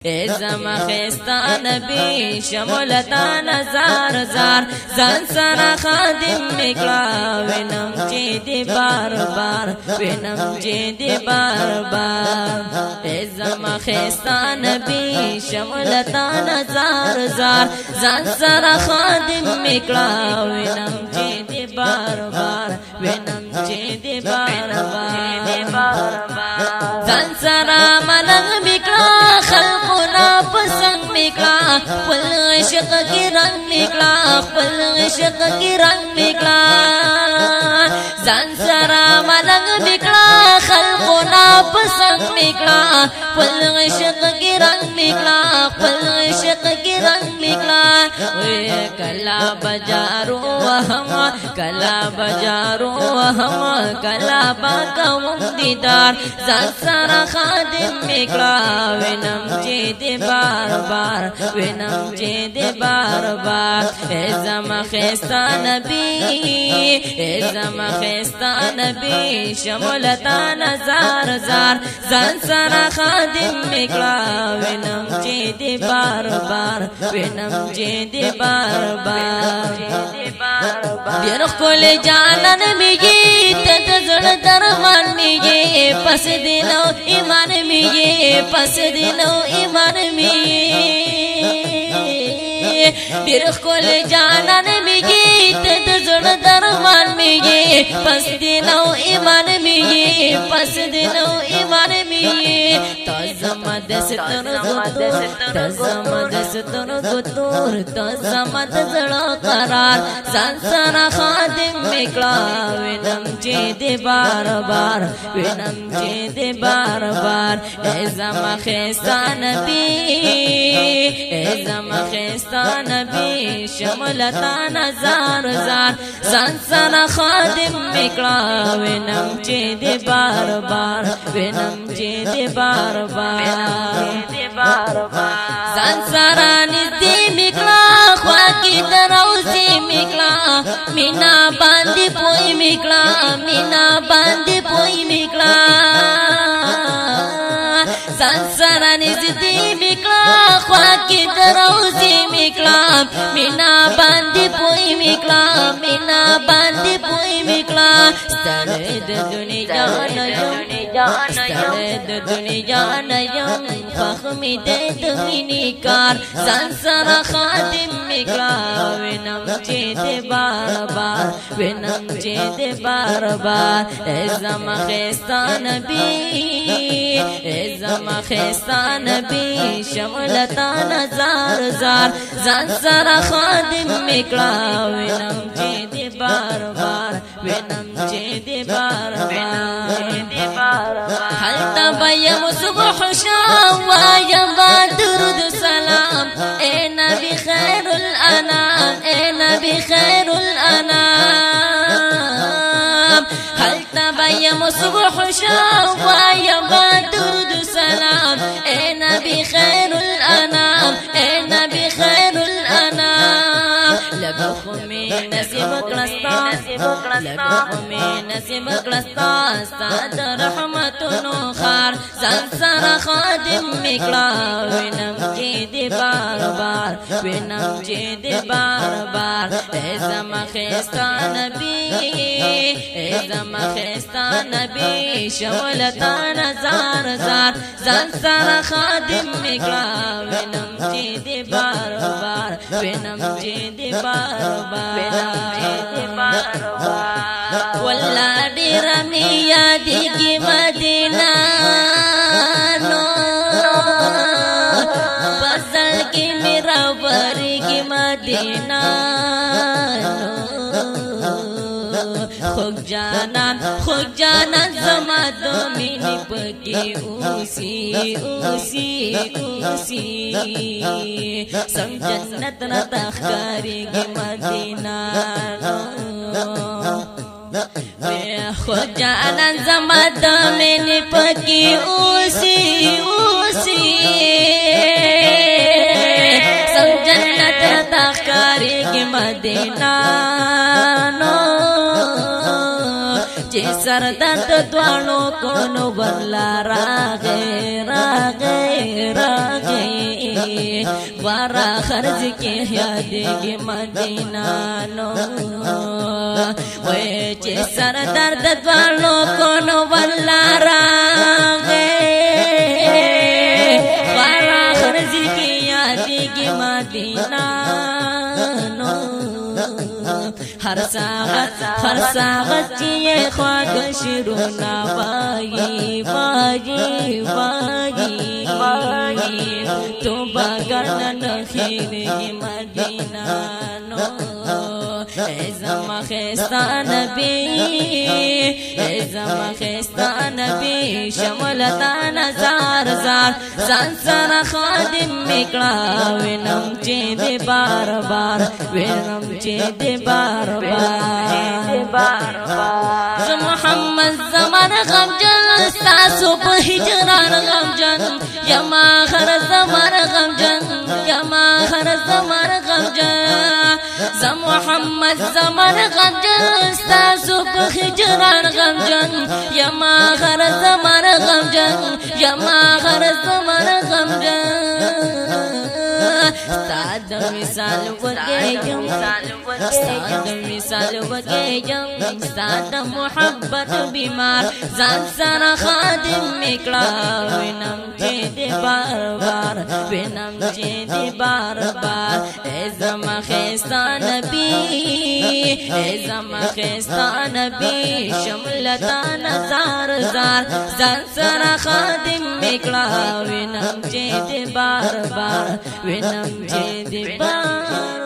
زما خستا نبی شمولتان زار زار زان سرا خادم مکلا وینم چی دی بار بار وینم چی دی بار بار زما خستا نبی شمولتان زار زار زان سرا خادم مکلا وینم چی دی بار بار وینم چی دی بار بار زان سرا ملنگ مکلا خلقنا پسند مکلا پل عشق کی رنگ نکلا پل عشق کی رنگ نکلا زان سرا ملنگ مکلا خلقنا پسند مکلا پل عشق کی رنگ نکلا پل عشق کی رنگ نکلا کلا بجارو ہم کلا بجارو ہم کلا باقوم دیدار زان سرا خادم مکلا وینم چی دی بار بار وینم چی دی بار بار زما خستا نبی زما خستا نبی شمولتان زار زار زان سرا خادم مکلا وینم چی دی بار بار وینم چی دی بار بار دیر خل جانن میگی تد زړه درمان میگی پس دینو ایمان میگی پس دینو ایمان میگی دیر خل جانن میگی تد زړه درمان میگی پس دینو ایمان میگی پس دینو ایمان میگی تزما دستن تزما دستن گتور تزما دزړه قرار زان سرا خادم مکلا وینم چی دی بار بار وینم چی دی بار بار زما خستا نبی زما خستا نبی شمولتان زار زار زان سرا خادم مکلا وینم چی دی بار بار وینم چی دی بار بار زان سرا نزدی مکلا خواکی دروزی مکلا مینا باندی پوی مکلا مینا باندی پوی مکلا زان سرا نزدی مکلا خواکی دروزی مکلا مینا باندی پوی مکلا مینا باندی پوی مکلا ستړی د دنیا نه یم ستړی د دنیا نه یم فخمی د مینې کار ځان سره خادم مکلا وینم چې د بار بار وینم چې د بار بار زما خستا نبی زما خستا نبی شمولتان زار زار ځان سره خادم مکلا وینم چې د بار بار وینم چې د بار بار حلتا بیم صبح شام وایم درود سلام اے نبی خیر الانام اے نبی خیر الانام حلتا بیم صبح شام وایم درود سلام اے نبی خیر الانام اے نبی خیر الانام لبخ میں نصیب کلستا لبخ میں نصیب کلستا ستاد رحمتونو خار ځان سره خادم مکلا وینم چې د بار بار وینم چې د بار بار زما خستا نبی زما خستا نبی شمولتان زار زار ځان سره خادم مکلا وینم چې د بار بار وینم چې د بار بار والله ډیر می یادېږي مدینه نو فصل کې مې راورېږي مدینه خوږ جانان زما د مینې پکې اوسي سم جنت راته ښکارېږي مدینه خوږ جانان زما د مینې پکې اوسي سم جنت راته ښکارېږي مدینه چې سردرد دوانو کونو ورلا راغې ورا خرج کې یادېږي مدینه نو وای چې سر درد دوالو کو نو والله راغې ورا خرج کې یادېږي مدینه نو هر ساغت چې خواږ شیرونه وایي وایي وایي تو بګرن خیرې مدینه نو زما خستا نبی زما خستا نبی شملتا نزار زار ځان سره خادم میکړه وینم چې دې بار بار وینم چې دې بار بار محمد زمان غمجن ستاسو په هجران غمجن یما خر زمان غمجن یما خر زمان غمجن محمد زمان غمجن ستاسو په هجران غمجن یما خر زمان غمجن یما خر زمان غمجن ستاد مثال وګیږم ستاد مثال وګیږم ستاد محبت بیمار ځان سره خادم میکړه وینم چې دې بار بار وینم چې دې بار بار زما خستا نبی زما خستا نبی شملتا نزار زار ځان سره خادم میکړه وینم چې دې بار بار وینم چې دې بار